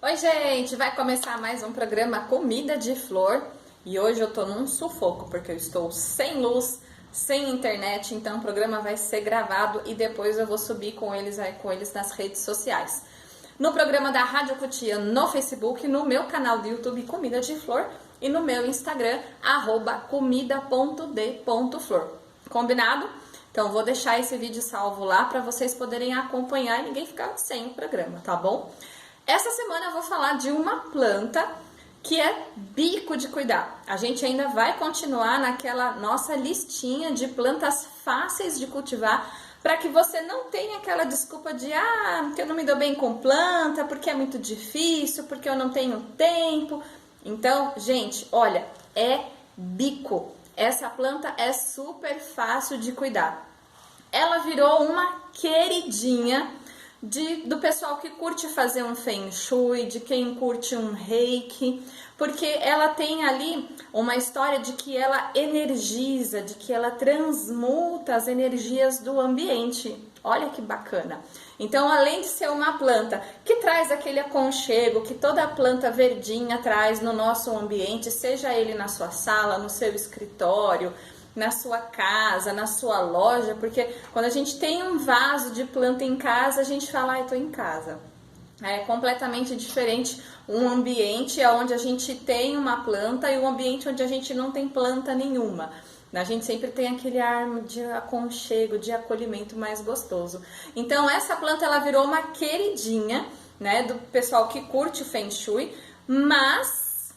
Oi, gente! Vai começar mais um programa Comida de Flor e hoje eu tô num sufoco porque eu estou sem luz, sem internet, então o programa vai ser gravado e depois eu vou subir com eles nas redes sociais. No programa da Rádio Cotia no Facebook, no meu canal do YouTube Comida de Flor e no meu Instagram, @comida.d.flor. Combinado? Então vou deixar esse vídeo salvo lá para vocês poderem acompanhar e ninguém ficar sem o programa, tá bom? Essa semana eu vou falar de uma planta que é bico de cuidar. A gente ainda vai continuar naquela nossa listinha de plantas fáceis de cultivar para que você não tenha aquela desculpa de que eu não me dou bem com planta, porque é muito difícil, porque eu não tenho tempo. Então, gente, olha, é bico. Essa planta é super fácil de cuidar. Ela virou uma queridinha do pessoal que curte fazer um Feng Shui, de quem curte um Reiki, porque ela tem ali uma história de que ela energiza, de que ela transmuta as energias do ambiente. Olha que bacana! Então, além de ser uma planta que traz aquele aconchego que toda planta verdinha traz no nosso ambiente, seja ele na sua sala, no seu escritório, na sua casa, na sua loja, porque quando a gente tem um vaso de planta em casa, a gente fala, eu tô em casa. É completamente diferente um ambiente onde a gente tem uma planta e um ambiente onde a gente não tem planta nenhuma. A gente sempre tem aquele ar de aconchego, de acolhimento mais gostoso. Então essa planta ela virou uma queridinha, né, do pessoal que curte o Feng Shui, mas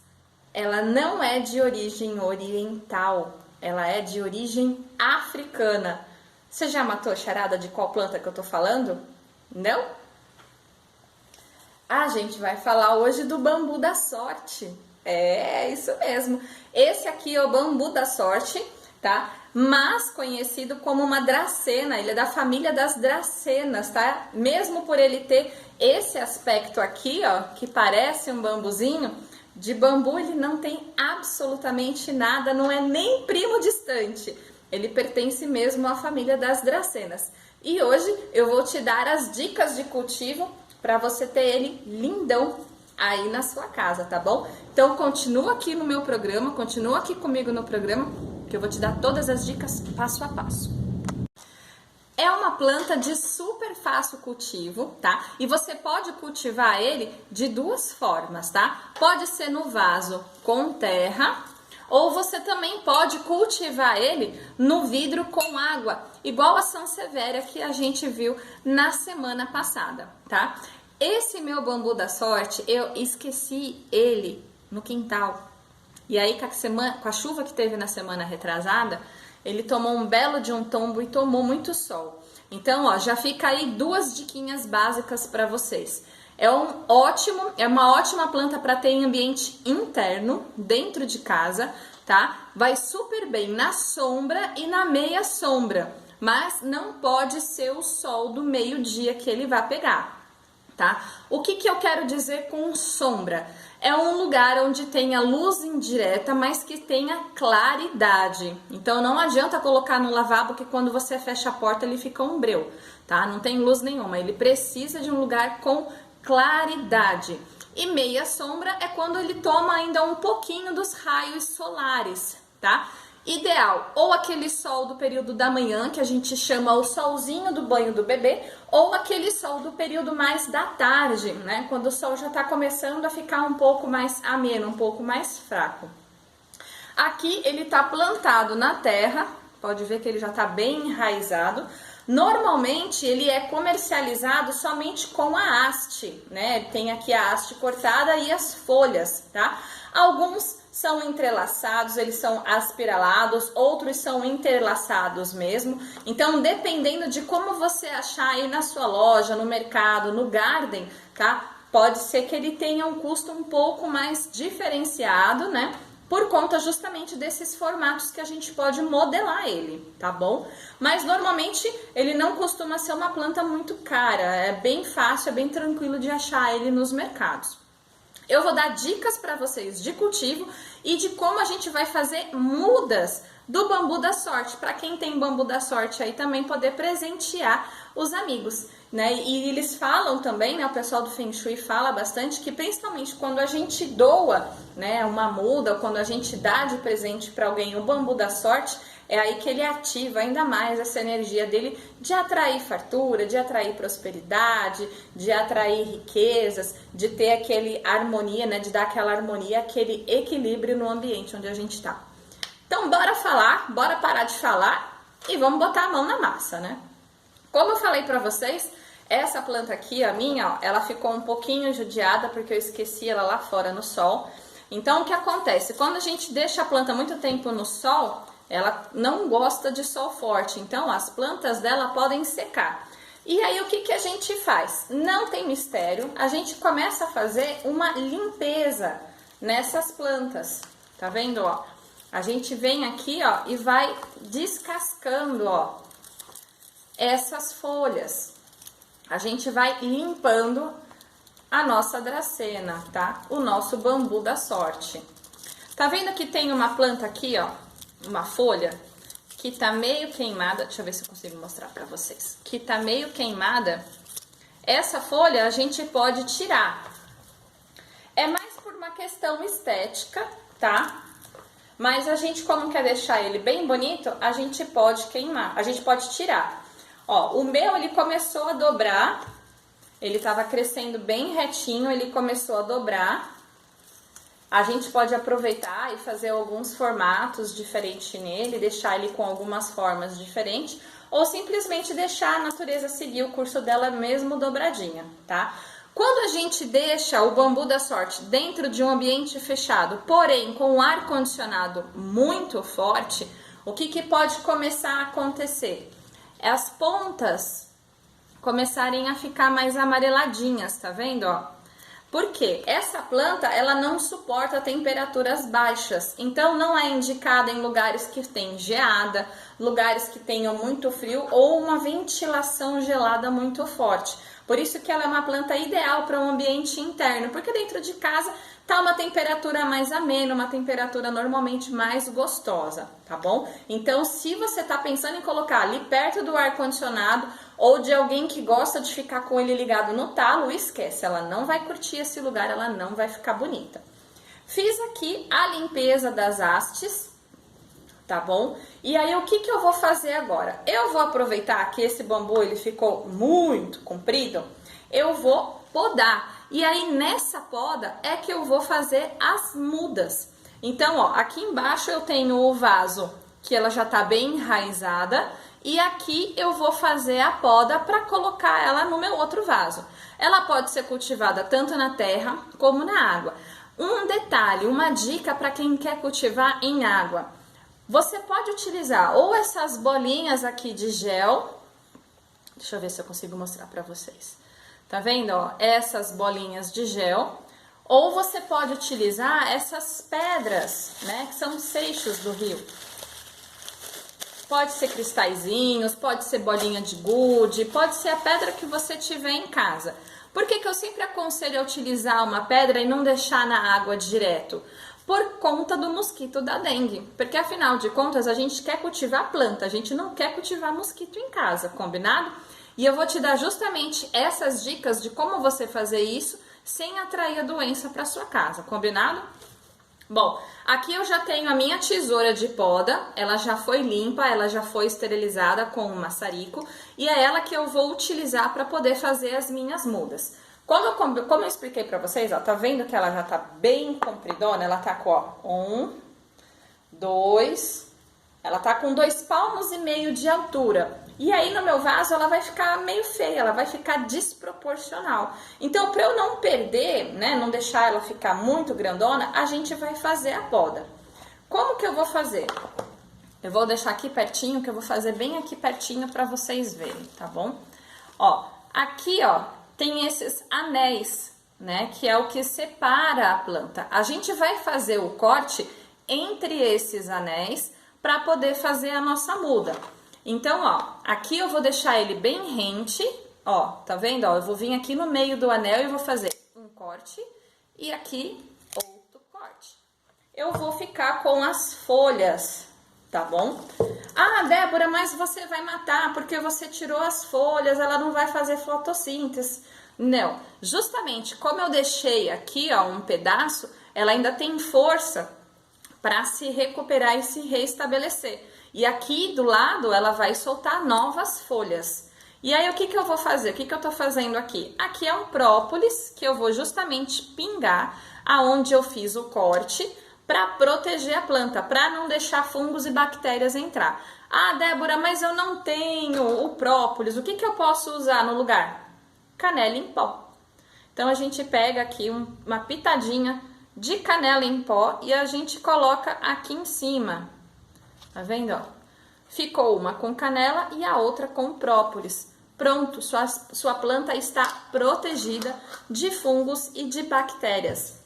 ela não é de origem oriental. Ela é de origem africana. Você já matou a charada de qual planta que eu tô falando? Não? A gente vai falar hoje do bambu da sorte. É, isso mesmo. Esse aqui é o bambu da sorte, tá? Mas conhecido como uma dracena. Ele é da família das dracenas, tá? Mesmo por ele ter esse aspecto aqui, ó, que parece um bambuzinho, de bambu ele não tem absolutamente nada, não é nem primo distante. Ele pertence mesmo à família das dracenas. E hoje eu vou te dar as dicas de cultivo para você ter ele lindão aí na sua casa, tá bom? Então continua aqui no meu programa, continua aqui comigo no programa, que eu vou te dar todas as dicas passo a passo. É uma planta de super fácil cultivo, tá? E você pode cultivar ele de duas formas, tá? Pode ser no vaso com terra, ou você também pode cultivar ele no vidro com água, igual a Sansevieria que a gente viu na semana passada, tá? Esse meu bambu da sorte, eu esqueci ele no quintal. E aí, com a chuva que teve na semana retrasada, ele tomou um belo de um tombo e tomou muito sol. Então, ó, já fica aí duas diquinhas básicas para vocês. É uma ótima planta para ter em ambiente interno, dentro de casa, tá? Vai super bem na sombra e na meia sombra, mas não pode ser o sol do meio-dia que ele vai pegar. Tá? O que eu quero dizer com sombra? É um lugar onde tenha luz indireta, mas que tenha claridade. Então não adianta colocar no lavabo que quando você fecha a porta ele fica um breu, tá? Não tem luz nenhuma, ele precisa de um lugar com claridade. E meia sombra é quando ele toma ainda um pouquinho dos raios solares, tá? Ideal, ou aquele sol do período da manhã, que a gente chama o solzinho do banho do bebê, ou aquele sol do período mais da tarde, né? Quando o sol já tá começando a ficar um pouco mais ameno, um pouco mais fraco. Aqui ele tá plantado na terra, pode ver que ele já tá bem enraizado. Normalmente ele é comercializado somente com a haste, né? Tem aqui a haste cortada e as folhas, tá? Alguns são entrelaçados, eles são aspiralados, outros são interlaçados mesmo. Então, dependendo de como você achar aí na sua loja, no mercado, no garden, tá? Pode ser que ele tenha um custo um pouco mais diferenciado, né? Por conta justamente desses formatos que a gente pode modelar ele, tá bom? Mas normalmente ele não costuma ser uma planta muito cara, é bem fácil, é bem tranquilo de achar ele nos mercados. Eu vou dar dicas para vocês de cultivo e de como a gente vai fazer mudas do bambu da sorte, para quem tem bambu da sorte aí também poder presentear os amigos, né? E eles falam também, né, o pessoal do Feng Shui fala bastante que principalmente quando a gente doa, né, uma muda, ou quando a gente dá de presente para alguém o bambu da sorte, é aí que ele ativa ainda mais essa energia dele de atrair fartura, de atrair prosperidade, de atrair riquezas, de ter aquele harmonia, né, de dar aquela harmonia, aquele equilíbrio no ambiente onde a gente está. Então, bora falar, bora parar de falar e vamos botar a mão na massa, né? Como eu falei pra vocês, essa planta aqui, a minha, ó, ela ficou um pouquinho judiada porque eu esqueci ela lá fora no sol. Então, o que acontece? Quando a gente deixa a planta muito tempo no sol, ela não gosta de sol forte, então as plantas dela podem secar. E aí, o que que a gente faz? Não tem mistério, a gente começa a fazer uma limpeza nessas plantas, tá vendo, ó? A gente vem aqui, ó, e vai descascando, ó, essas folhas. A gente vai limpando a nossa dracena, tá? O nosso bambu da sorte. Tá vendo que tem uma planta aqui, ó, uma folha que tá meio queimada. Deixa eu ver se eu consigo mostrar pra vocês. Que tá meio queimada. Essa folha a gente pode tirar. É mais por uma questão estética, tá? Mas a gente, como quer deixar ele bem bonito, a gente pode queimar, a gente pode tirar. Ó, o meu, ele começou a dobrar, ele tava crescendo bem retinho, ele começou a dobrar. A gente pode aproveitar e fazer alguns formatos diferentes nele, deixar ele com algumas formas diferentes, ou simplesmente deixar a natureza seguir o curso dela mesmo dobradinha, tá? Quando a gente deixa o bambu da sorte dentro de um ambiente fechado, porém com o ar-condicionado muito forte, o que que pode começar a acontecer? As pontas começarem a ficar mais amareladinhas, tá vendo, ó? Porque essa planta, ela não suporta temperaturas baixas, então não é indicada em lugares que tem geada, lugares que tenham muito frio ou uma ventilação gelada muito forte. Por isso que ela é uma planta ideal para um ambiente interno, porque dentro de casa tá uma temperatura mais amena, uma temperatura normalmente mais gostosa, tá bom? Então, se você tá pensando em colocar ali perto do ar-condicionado ou de alguém que gosta de ficar com ele ligado no talo, esquece, ela não vai curtir esse lugar, ela não vai ficar bonita. Fiz aqui a limpeza das hastes, tá bom? E aí, o que que eu vou fazer agora? Eu vou aproveitar que esse bambu, ele ficou muito comprido, eu vou podar. E aí, nessa poda, é que eu vou fazer as mudas. Então, ó, aqui embaixo eu tenho o vaso, que ela já tá bem enraizada, e aqui eu vou fazer a poda para colocar ela no meu outro vaso. Ela pode ser cultivada tanto na terra como na água. Um detalhe, uma dica para quem quer cultivar em água. Você pode utilizar ou essas bolinhas aqui de gel, deixa eu ver se eu consigo mostrar para vocês. Tá vendo, ó? Essas bolinhas de gel, ou você pode utilizar essas pedras, né, que são seixos do rio. Pode ser cristalzinhos, pode ser bolinha de gude, pode ser a pedra que você tiver em casa. Por que que eu sempre aconselho a utilizar uma pedra e não deixar na água direto? Por conta do mosquito da dengue, porque afinal de contas a gente quer cultivar planta, a gente não quer cultivar mosquito em casa, combinado? E eu vou te dar justamente essas dicas de como você fazer isso sem atrair a doença para sua casa, combinado? Bom, aqui eu já tenho a minha tesoura de poda, ela já foi limpa, ela já foi esterilizada com um maçarico e é ela que eu vou utilizar para poder fazer as minhas mudas. Como eu expliquei pra vocês, ó, tá vendo que ela já tá bem compridona? Ela tá com, ó, 2, ela tá com 2,5 palmos de altura. E aí no meu vaso ela vai ficar meio feia, ela vai ficar desproporcional. Então, pra eu não perder, né, não deixar ela ficar muito grandona, a gente vai fazer a poda. Como que eu vou fazer? Eu vou deixar aqui pertinho, que eu vou fazer bem aqui pertinho pra vocês verem, tá bom? Ó, aqui, ó, tem esses anéis, né, que é o que separa a planta. A gente vai fazer o corte entre esses anéis para poder fazer a nossa muda. Então, ó, aqui eu vou deixar ele bem rente, ó, tá vendo? Ó, eu vou vir aqui no meio do anel e vou fazer um corte e aqui outro corte. Eu vou ficar com as folhas, tá bom? Ah, Débora, mas você vai matar porque você tirou as folhas, ela não vai fazer fotossíntese. Não, justamente como eu deixei aqui, ó, um pedaço, ela ainda tem força para se recuperar e se reestabelecer. E aqui do lado ela vai soltar novas folhas. E aí o que eu vou fazer? O que eu tô fazendo aqui? Aqui é um própolis que eu vou justamente pingar aonde eu fiz o corte para proteger a planta, para não deixar fungos e bactérias entrar. Ah, Débora, mas eu não tenho o própolis, o que eu posso usar no lugar? Canela em pó. Então a gente pega aqui uma pitadinha de canela em pó e a gente coloca aqui em cima. Tá vendo, ó? Ficou uma com canela e a outra com própolis. Pronto, sua planta está protegida de fungos e de bactérias.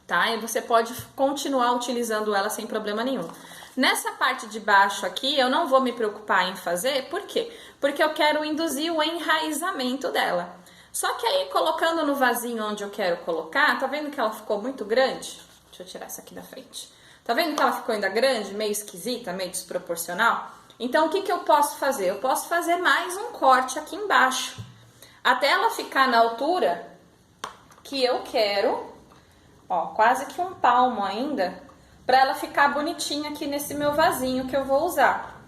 Tá? E você pode continuar utilizando ela sem problema nenhum. Nessa parte de baixo aqui, eu não vou me preocupar em fazer, por quê? Porque eu quero induzir o enraizamento dela. Só que aí, colocando no vasinho onde eu quero colocar, tá vendo que ela ficou muito grande? Deixa eu tirar essa aqui da frente. Tá vendo que ela ficou ainda grande, meio esquisita, meio desproporcional? Então, o que eu posso fazer? Eu posso fazer mais um corte aqui embaixo. Até ela ficar na altura que eu quero, ó, quase que um palmo ainda, para ela ficar bonitinha aqui nesse meu vasinho que eu vou usar.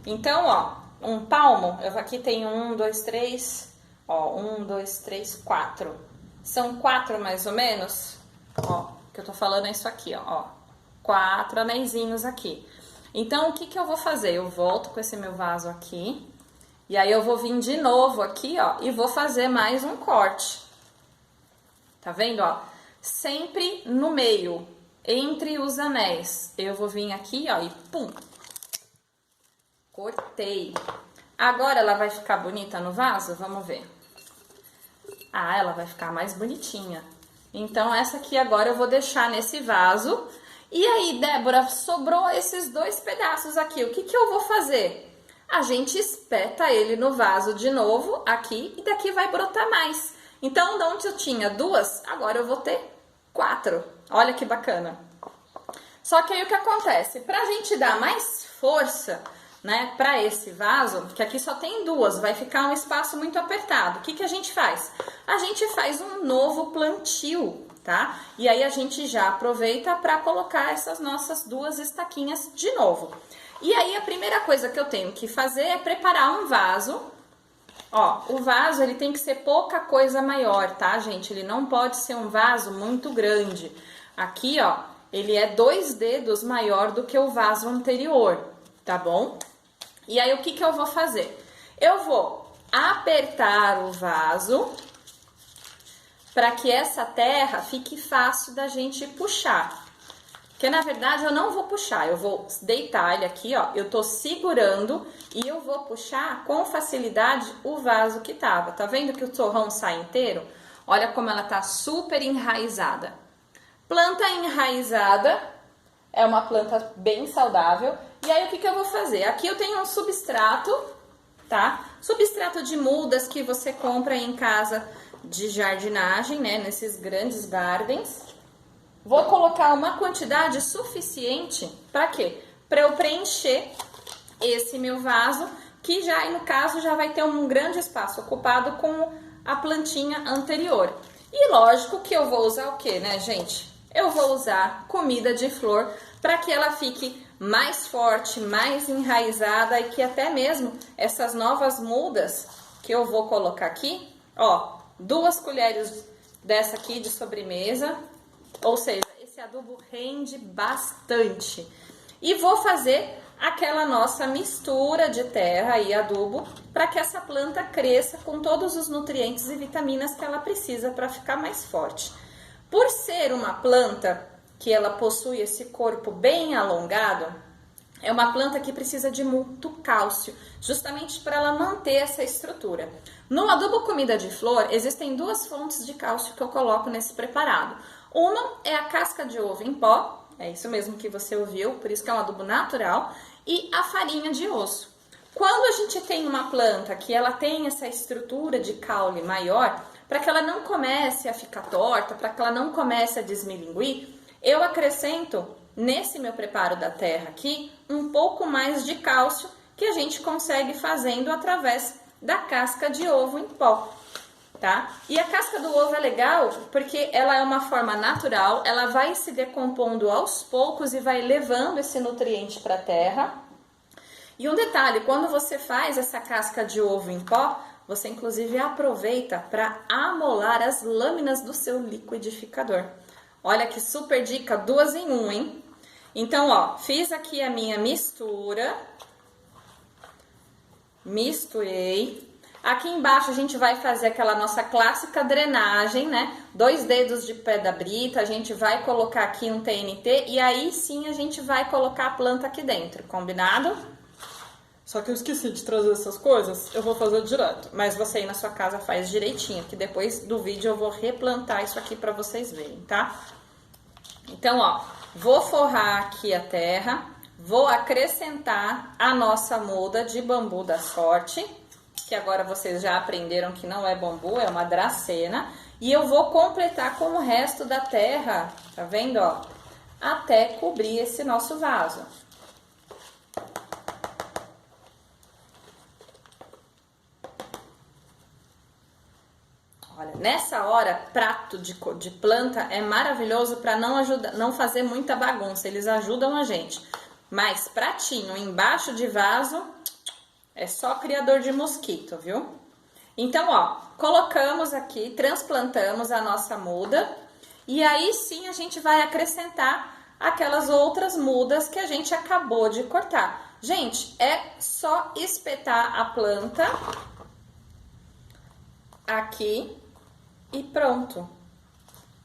Então, ó, um palmo, eu aqui tenho 1, 2, 3, ó, 1, 2, 3, 4. São 4 mais ou menos, ó, que eu tô falando é isso aqui, ó, 4 anéisinhos aqui. Então, o que eu vou fazer? Eu volto com esse meu vaso aqui, e aí eu vou vir de novo aqui, ó, e vou fazer mais um corte. Tá vendo, ó? Sempre no meio, entre os anéis. Eu vou vir aqui, ó, e pum! Cortei. Agora ela vai ficar bonita no vaso? Vamos ver. Ah, ela vai ficar mais bonitinha. Então, essa aqui agora eu vou deixar nesse vaso. E aí, Débora, sobrou esses 2 pedaços aqui. O que eu vou fazer? A gente espeta ele no vaso de novo, aqui, e daqui vai brotar mais. Então, de onde eu tinha 2, agora eu vou ter 4. Olha que bacana. Só que aí o que acontece? Pra gente dar mais força, né, pra esse vaso, que aqui só tem 2, vai ficar um espaço muito apertado. O que a gente faz? A gente faz um novo plantio, tá? E aí a gente já aproveita para colocar essas nossas 2 estaquinhas de novo. E aí a primeira coisa que eu tenho que fazer é preparar um vaso. Ó, o vaso ele tem que ser pouca coisa maior, tá, gente? Ele não pode ser um vaso muito grande. Aqui, ó, ele é 2 dedos maior do que o vaso anterior, tá bom? E aí o que eu vou fazer? Eu vou apertar o vaso para que essa terra fique fácil da gente puxar. Porque na verdade eu não vou puxar, eu vou deitar ele aqui, ó, eu tô segurando e eu vou puxar com facilidade o vaso que tava. Tá vendo que o torrão sai inteiro? Olha como ela tá super enraizada. Planta enraizada é uma planta bem saudável. E aí o que eu vou fazer? Aqui eu tenho um substrato, tá? Substrato de mudas que você compra em casa de jardinagem, né, nesses grandes gardens. Vou colocar uma quantidade suficiente para quê? Para eu preencher esse meu vaso, que já, no caso, já vai ter um grande espaço ocupado com a plantinha anterior. E lógico que eu vou usar o quê, né, gente? Eu vou usar comida de flor para que ela fique mais forte, mais enraizada e que até mesmo essas novas mudas que eu vou colocar aqui, ó, 2 colheres dessa aqui de sobremesa, ou seja, esse adubo rende bastante. E vou fazer aquela nossa mistura de terra e adubo para que essa planta cresça com todos os nutrientes e vitaminas que ela precisa para ficar mais forte. Por ser uma planta que ela possui esse corpo bem alongado, é uma planta que precisa de muito cálcio, justamente para ela manter essa estrutura. No adubo comida de flor, existem 2 fontes de cálcio que eu coloco nesse preparado. Uma é a casca de ovo em pó, é isso mesmo que você ouviu, por isso que é um adubo natural, e a farinha de osso. Quando a gente tem uma planta que ela tem essa estrutura de caule maior, para que ela não comece a ficar torta, para que ela não comece a desmilinguir, eu acrescento nesse meu preparo da terra aqui, um pouco mais de cálcio que a gente consegue fazendo através da casca de ovo em pó, tá? E a casca do ovo é legal porque ela é uma forma natural, ela vai se decompondo aos poucos e vai levando esse nutriente para a terra. E um detalhe, quando você faz essa casca de ovo em pó, você inclusive aproveita para amolar as lâminas do seu liquidificador. Olha que super dica, 2 em 1, hein? Então, ó, fiz aqui a minha mistura. Misturei. Aqui embaixo a gente vai fazer aquela nossa clássica drenagem, né? 2 dedos de pé da brita, a gente vai colocar aqui um TNT e aí sim a gente vai colocar a planta aqui dentro, combinado? Só que eu esqueci de trazer essas coisas, eu vou fazer direto. Mas você aí na sua casa faz direitinho, que depois do vídeo eu vou replantar isso aqui pra vocês verem, tá? Então, ó, vou forrar aqui a terra, vou acrescentar a nossa muda de bambu da sorte, que agora vocês já aprenderam que não é bambu, é uma dracena. E eu vou completar com o resto da terra, tá vendo, ó? Até cobrir esse nosso vaso. Olha, nessa hora, prato de planta é maravilhoso para não fazer muita bagunça, eles ajudam a gente. Mas pratinho embaixo de vaso é só criador de mosquito, viu? Então, ó, colocamos aqui, transplantamos a nossa muda e aí sim a gente vai acrescentar aquelas outras mudas que a gente acabou de cortar. Gente, é só espetar a planta aqui e pronto.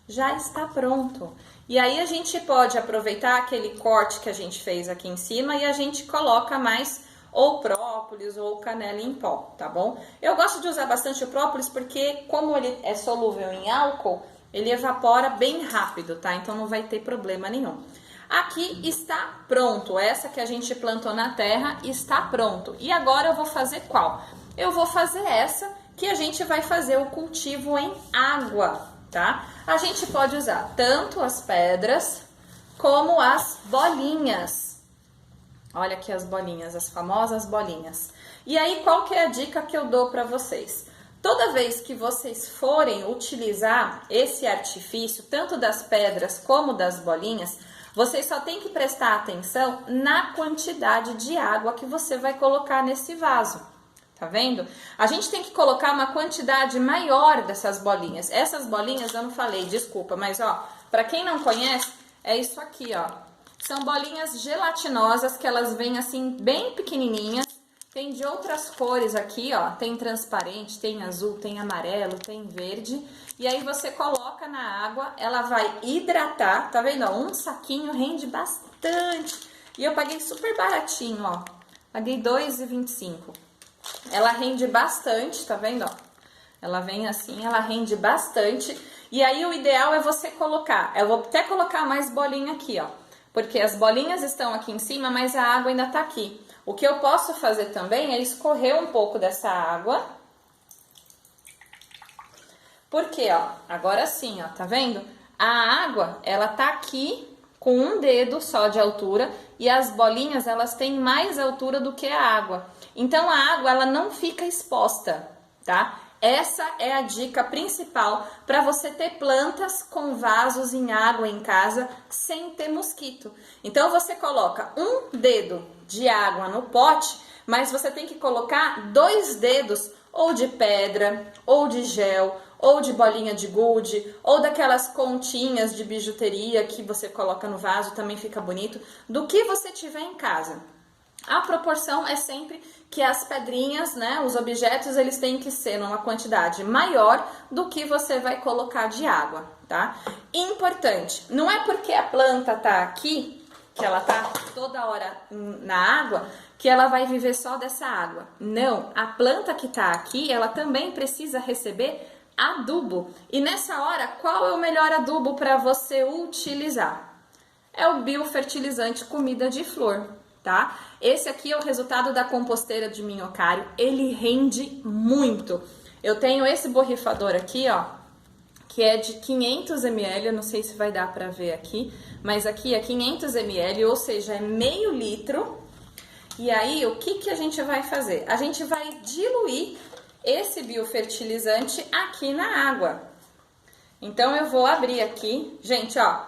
Já está pronto. E aí a gente pode aproveitar aquele corte que a gente fez aqui em cima e a gente coloca mais ou própolis ou canela em pó, tá bom? Eu gosto de usar bastante o própolis porque como ele é solúvel em álcool, ele evapora bem rápido, tá? Então não vai ter problema nenhum. Aqui está pronto, essa que a gente plantou na terra está pronto. E agora eu vou fazer qual? Eu vou fazer essa que a gente vai fazer o cultivo em água, tá? A gente pode usar tanto as pedras como as bolinhas. Olha aqui as bolinhas, as famosas bolinhas. E aí, qual que é a dica que eu dou para vocês? Toda vez que vocês forem utilizar esse artifício, tanto das pedras como das bolinhas, vocês só tem que prestar atenção na quantidade de água que você vai colocar nesse vaso. Tá vendo? A gente tem que colocar uma quantidade maior dessas bolinhas. Essas bolinhas eu não falei, desculpa, mas ó, para quem não conhece, é isso aqui, ó. São bolinhas gelatinosas que elas vêm assim bem pequenininhas. Tem de outras cores aqui, ó. Tem transparente, tem azul, tem amarelo, tem verde. E aí você coloca na água, ela vai hidratar, tá vendo? Ó, um saquinho rende bastante. E eu paguei super baratinho, ó. Paguei R$2,25. Ela rende bastante, tá vendo, ó? Ela vem assim, ela rende bastante. E aí o ideal é você colocar, eu vou até colocar mais bolinha aqui, ó. Porque as bolinhas estão aqui em cima, mas a água ainda tá aqui. O que eu posso fazer também é escorrer um pouco dessa água. Porque, ó, agora sim, ó, tá vendo? A água, ela tá aqui com um dedo só de altura e as bolinhas, elas têm mais altura do que a água. Então, a água, ela não fica exposta, tá? Essa é a dica principal para você ter plantas com vasos em água em casa sem ter mosquito. Então, você coloca um dedo de água no pote, mas você tem que colocar 2 dedos ou de pedra, ou de gel, ou de bolinha de gude, ou daquelas continhas de bijuteria que você coloca no vaso, também fica bonito, do que você tiver em casa. A proporção é sempre que as pedrinhas, né, os objetos, eles têm que ser numa quantidade maior do que você vai colocar de água, tá? Importante, não é porque a planta tá aqui, que ela tá toda hora na água, que ela vai viver só dessa água. Não, a planta que tá aqui, ela também precisa receber adubo. E nessa hora, qual é o melhor adubo para você utilizar? É o biofertilizante comida de flor, tá? Esse aqui é o resultado da composteira de minhocário, ele rende muito. Eu tenho esse borrifador aqui, ó, que é de 500 ml, eu não sei se vai dar para ver aqui, mas aqui é 500 ml, ou seja, é meio litro. E aí, o que a gente vai fazer? A gente vai diluir esse biofertilizante aqui na água. Então, eu vou abrir aqui. Gente, ó,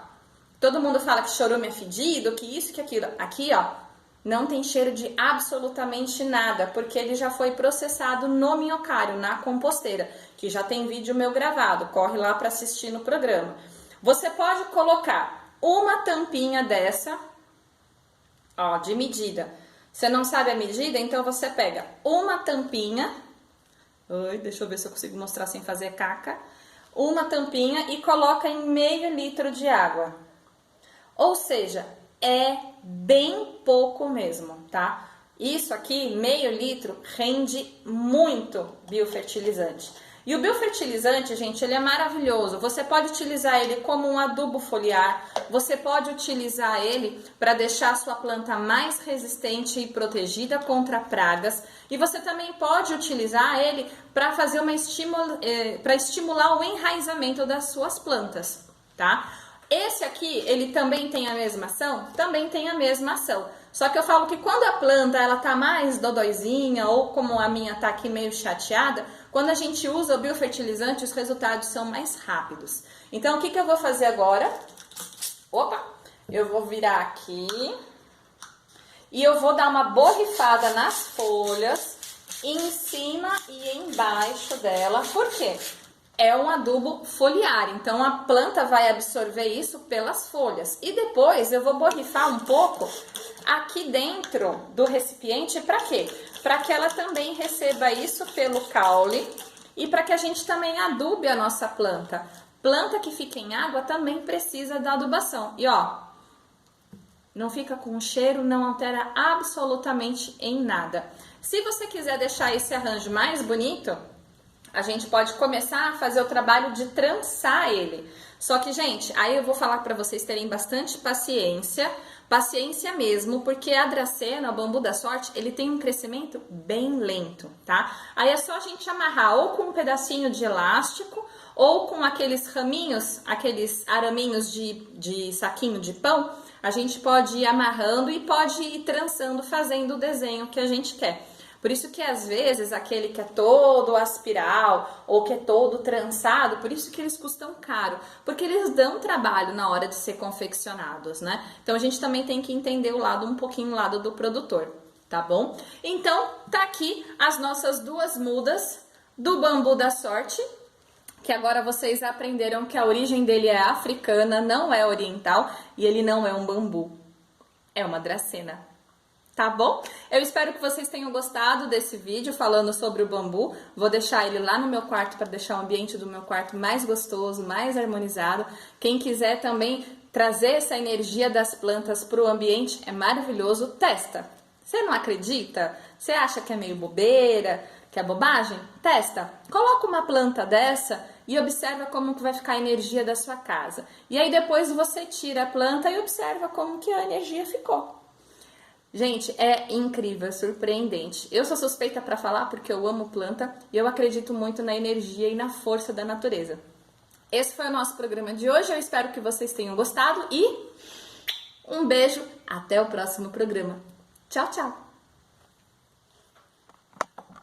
todo mundo fala que chorume é fedido, que isso, que aquilo. Aqui, ó, não tem cheiro de absolutamente nada, porque ele já foi processado no minhocário, na composteira, que já tem vídeo meu gravado, corre lá para assistir no programa. Você pode colocar uma tampinha dessa, ó, de medida. Você não sabe a medida? Então você pega uma tampinha, deixa eu ver se eu consigo mostrar sem fazer caca, uma tampinha e coloca em meio litro de água. Ou seja, é bem pouco mesmo, tá? Isso aqui, meio litro, rende muito biofertilizante. E o biofertilizante, gente, ele é maravilhoso. Você pode utilizar ele como um adubo foliar, você pode utilizar ele para deixar a sua planta mais resistente e protegida contra pragas. E você também pode utilizar ele para fazer para estimular o enraizamento das suas plantas, tá? Esse aqui, ele também tem a mesma ação? Também tem a mesma ação. Só que eu falo que quando a planta ela tá mais dodóizinha ou como a minha tá aqui meio chateada, quando a gente usa o biofertilizante, os resultados são mais rápidos. Então, o que eu vou fazer agora? Opa! Eu vou virar aqui e eu vou dar uma borrifada nas folhas, em cima e embaixo dela. Por quê? É um adubo foliar, então a planta vai absorver isso pelas folhas. E depois eu vou borrifar um pouco aqui dentro do recipiente, para quê? Para que ela também receba isso pelo caule e para que a gente também adube a nossa planta. Planta que fica em água também precisa da adubação. E ó, não fica com cheiro, não altera absolutamente em nada. Se você quiser deixar esse arranjo mais bonito, a gente pode começar a fazer o trabalho de trançar ele. Só que, gente, aí eu vou falar para vocês terem bastante paciência mesmo, porque a dracena, o bambu da sorte, ele tem um crescimento bem lento, tá? Aí é só a gente amarrar ou com um pedacinho de elástico ou com aqueles raminhos, aqueles araminhos de saquinho de pão, a gente pode ir amarrando e pode ir trançando, fazendo o desenho que a gente quer. Por isso que às vezes aquele que é todo aspiral ou que é todo trançado, por isso que eles custam caro, porque eles dão trabalho na hora de ser confeccionados, né? Então a gente também tem que entender um pouquinho o lado do produtor, tá bom? Então tá aqui as nossas duas mudas do bambu da sorte, que agora vocês aprenderam que a origem dele é africana, não é oriental, e ele não é um bambu, é uma dracena. Tá bom? Eu espero que vocês tenham gostado desse vídeo falando sobre o bambu. Vou deixar ele lá no meu quarto para deixar o ambiente do meu quarto mais gostoso, mais harmonizado. Quem quiser também trazer essa energia das plantas para o ambiente, é maravilhoso. Testa. Você não acredita? Você acha que é meio bobeira, que é bobagem? Testa. Coloca uma planta dessa e observa como que vai ficar a energia da sua casa. E aí depois você tira a planta e observa como que a energia ficou. Gente, é incrível, é surpreendente. Eu sou suspeita para falar porque eu amo planta e eu acredito muito na energia e na força da natureza. Esse foi o nosso programa de hoje, eu espero que vocês tenham gostado e um beijo, até o próximo programa. Tchau, tchau!